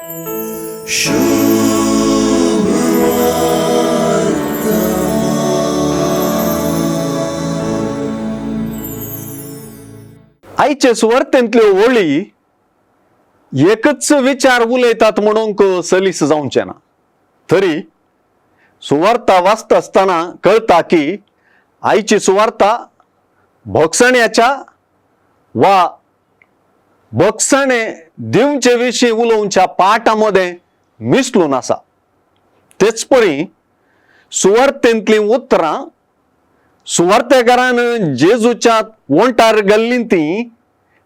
आईचे सुवार्थेंतल्यो ओळी एकच विचार उलयतात म्हणून सलीस जावचे ना. तरी सुवार्ता वाचता असताना कळता की आईची सुवार्ता भोगसण्याच्या वा भोगसणे दिवचे विषयी उलोवच्या पाठामध्ये मिसळून आसा. तेच परी सुवार्थेंतली उतरां सुवार्थेकारान जेजूच्या वोंटार घाल्ली ती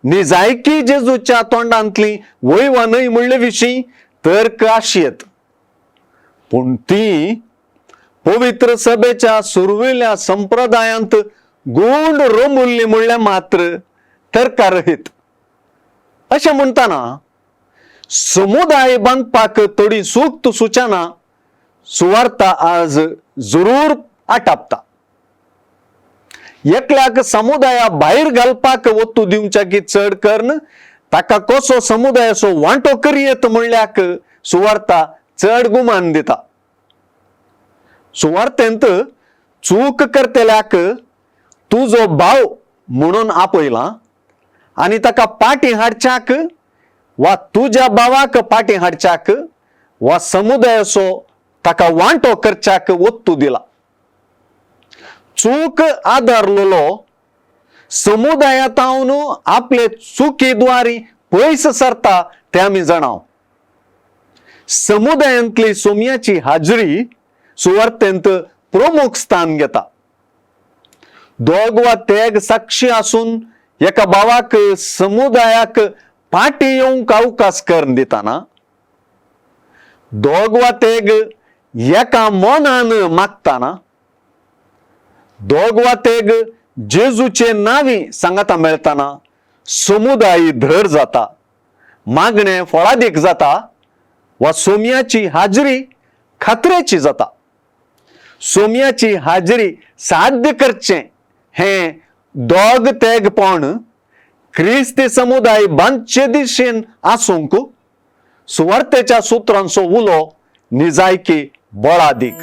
निजायकी जेजूच्या तोंडांतली वय वा न्हय म्हणले विशीं तर्क आशियेत. पूण ती पवित्र सभेच्या सुरविल्ल्या संप्रदायांत गूंड रोमुल्ली म्हणल्यार मात्र तर्करहित. अशें म्हणटाना समुदाय बांदपाक थोडी सूक्त सुचना सुवार्ता आज जरूर आटापता. एकल्याक समुदाया भायर घालपाक वस्तू दिवच्याकी चड कर्ण ताका कसो समुदायाचो वांटो करियेत म्हणल्याक सुवार्ता चड गुमान दिता. सुवार्थेंत चूक करतल्याक तुजो भाव म्हणून आपयला आनी ताका पाटी हाडच्याक वा तुज्या भावाक पाटी हाडच्याक वा समुदायाचो ताका वांटो करच्याक वस्तू दिला. चूक आदारलेलो समुदायातावन आपले चुकीद्वारी पयस सरता ते आमी जाणाव. समुदायांतली सोम्याची हाजरी सुवार्थेंत प्रमुख स्थान घेता. दोग वा तेग साक्षी आसून एका भावाक समुदायाक पाटी येवंक अवकाश करून दिताना दोग वा तेग एका मनान मागताना दोग वा तेग जेजूचे नावी सांगता मेळताना समुदाय धर जाता, मागणे फळादीक जाता वा सोम्याची हाजरी खात्रेची जाता. सोम्याची हाजरी साध्य करचे हे दोग तेगपण ख्रिस्ती समुदाय बांदचे दिशेन आसूंक सुवार्थेच्या सुत्रांचो उलो निजायकी बळादीक.